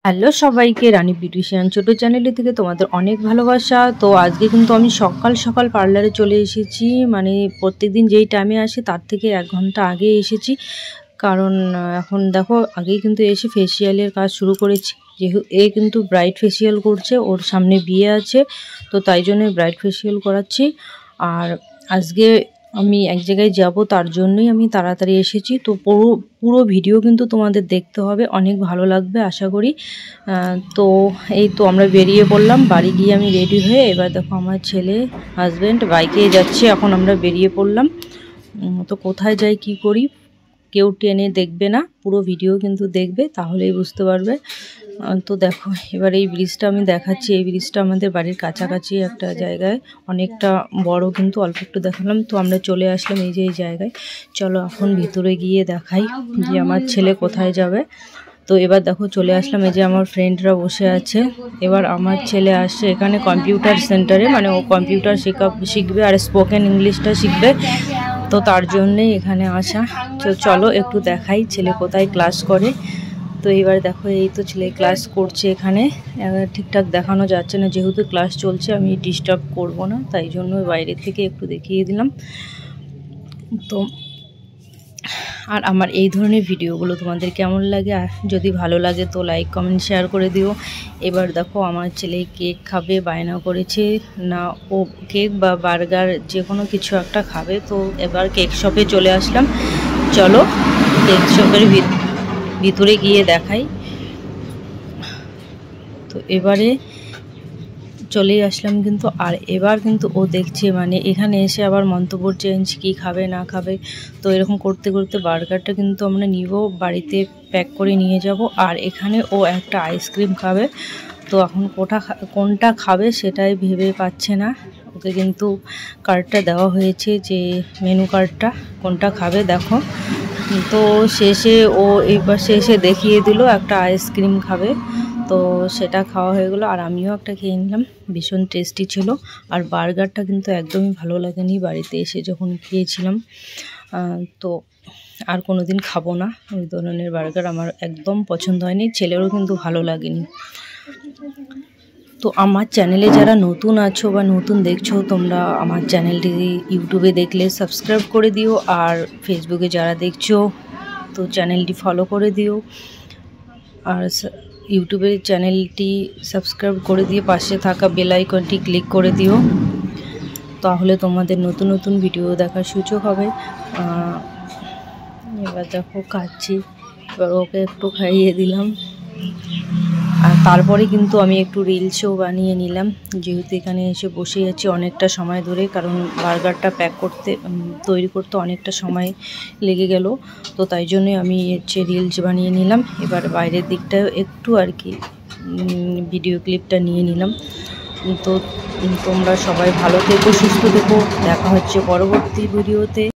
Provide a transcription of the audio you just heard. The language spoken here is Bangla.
হ্যালো সবাইকে, রানী বিউটিশিয়ান ছোট চ্যানেলে থেকে তোমাদের অনেক ভালোবাসা। তো আজকে কিন্তু আমি সকাল সকাল পার্লারে চলে এসেছি। মানে প্রত্যেকদিন যেই টাইমে আসি তার থেকে 1 ঘন্টা আগে এসেছি, কারণ এখন দেখো আগেই কিন্তু এসে ফেসিয়ালের কাজ শুরু করেছি। যেহেতু কিন্তু ব্রাইট ফেসিয়াল করছে, ওর সামনে বিয়ে আছে, তো তাই জন্য ব্রাইট ফেসিয়াল করাচ্ছি। আর আজকে আমি এক জায়গায় যাব, তার জন্যই আমি তাড়াতাড়ি এসেছি। তো পুরো ভিডিও কিন্তু তোমাদের দেখতে হবে, অনেক ভালো লাগবে আশা করি। তো এই তো আমরা বেরিয়ে পড়লাম। বাড়ি গিয়ে আমি রেডি হয়ে এবার দেখো আমার ছেলে হাজব্যান্ড বাইকে যাচ্ছে। এখন আমরা বেরিয়ে পড়লাম। তো কোথায় যাই কি করি কেউ টেনে দেখবে না, পুরো ভিডিও কিন্তু দেখবে, তাহলেই বুঝতে পারবে। তো দেখো এবার এই ব্রিজটা আমি দেখাচ্ছি। এই ব্রিজটা আমাদের বাড়ির কাছাকাছি একটা জায়গায়, অনেকটা বড়, কিন্তু অল্প একটু দেখালাম। তো আমরা চলে আসলাম এই যে এই জায়গায়। চলো এখন ভিতরে গিয়ে দেখাই যে আমার ছেলে কোথায় যাবে। তো এবার দেখো চলে আসলাম, এই যে আমার ফ্রেন্ডরা বসে আছে। এবার আমার ছেলে আসছে এখানে কম্পিউটার সেন্টারে, মানে ও কম্পিউটার শিখবে আর স্পোকেন ইংলিশটা শিখবে, তো তার জন্যই এখানে আসা। তো চলো একটু দেখাই ছেলে কোথায় ক্লাস করে। তো এবার দেখো এই তো ছেলে ক্লাস করছে এখানে। ঠিকঠাক দেখানো যাচ্ছে না, যেহেতু ক্লাস চলছে আমি ডিস্টার্ব করব না, তাই জন্য বাইরে থেকে একটু দেখিয়ে দিলাম। তো আর আমার এই ধরনের ভিডিওগুলো তোমাদের কেমন লাগে, আর যদি ভালো লাগে তো লাইক কমেন্ট শেয়ার করে দিও। এবার দেখো আমার ছেলে কেক খাবে, বায়না করেছে না, ও কেক বা বার্গার যে কোনো কিছু একটা খাবে। তো এবার কেক শপে চলে আসলাম। চলো কেক শপের ভিতরে গিয়ে দেখাই। তো এবারে চলে আসলাম কিন্তু, আর এবার কিন্তু ও দেখছে, মানে এখানে এসে আবার মন্তব্য চেঞ্জ, কি খাবে না খাবে। তো এরকম করতে করতে বার্গারটা কিন্তু আমরা নিব, বাড়িতে প্যাক করে নিয়ে যাব। আর এখানে ও একটা আইসক্রিম খাবে। তো এখন কোনটা খাবে সেটাই ভেবে পাচ্ছে না। ওকে কিন্তু কার্ডটা দেওয়া হয়েছে, যে মেনু কার্ডটা, কোনটা খাবে দেখো। তো শেষে ও এইবার শেষে দেখিয়ে দিল একটা আইসক্রিম খাবে। তো সেটা খাওয়া হয়ে গেলো, আর আমিও একটা খেয়ে নিলাম, ভীষণ টেস্টি ছিল। আর বার্গারটা কিন্তু একদমই ভালো লাগেনি, বাড়িতে এসে যখন খেয়েছিলাম। তো আর কোনো দিন খাবো না ওই ধরনের বার্গার, আমার একদম পছন্দ হয়নি, ছেলেরও কিন্তু ভালো লাগেনি। তো আমার চ্যানেলে যারা নতুন আছো বা নতুন দেখছো, তোমরা আমার চ্যানেলটি ইউটিউবে দেখলে সাবস্ক্রাইব করে দিও, আর ফেসবুকে যারা দেখছো তো চ্যানেলটি ফলো করে দিও। আর ইউটিউবের চ্যানেলটি সাবস্ক্রাইব করে দিয়ে পাশে থাকা বেল আইকনটি ক্লিক করে দিও, তাহলে তোমাদের নতুন নতুন ভিডিও দেখার সুযোগ হবে। এবার দেখো খাচ্ছি, এবার ওকে একটু খাইয়ে দিলাম। আর তারপরে কিন্তু আমি একটু রিলসও বানিয়ে নিলাম, যেহেতু এখানে এসে বসে আছি অনেকটা সময় ধরে, কারণ বার্গারটা তৈরি করতে অনেকটা সময় লেগে গেল। তো তাই জন্যই আমি হচ্ছে রিলস বানিয়ে নিলাম। এবার বাইরের দিকটাও একটু আর কি ভিডিও ক্লিপটা নিয়ে নিলাম। তো তোমরা সবাই ভালো থেকো, সুস্থ থেকো, দেখা হচ্ছে পরবর্তী ভিডিওতে।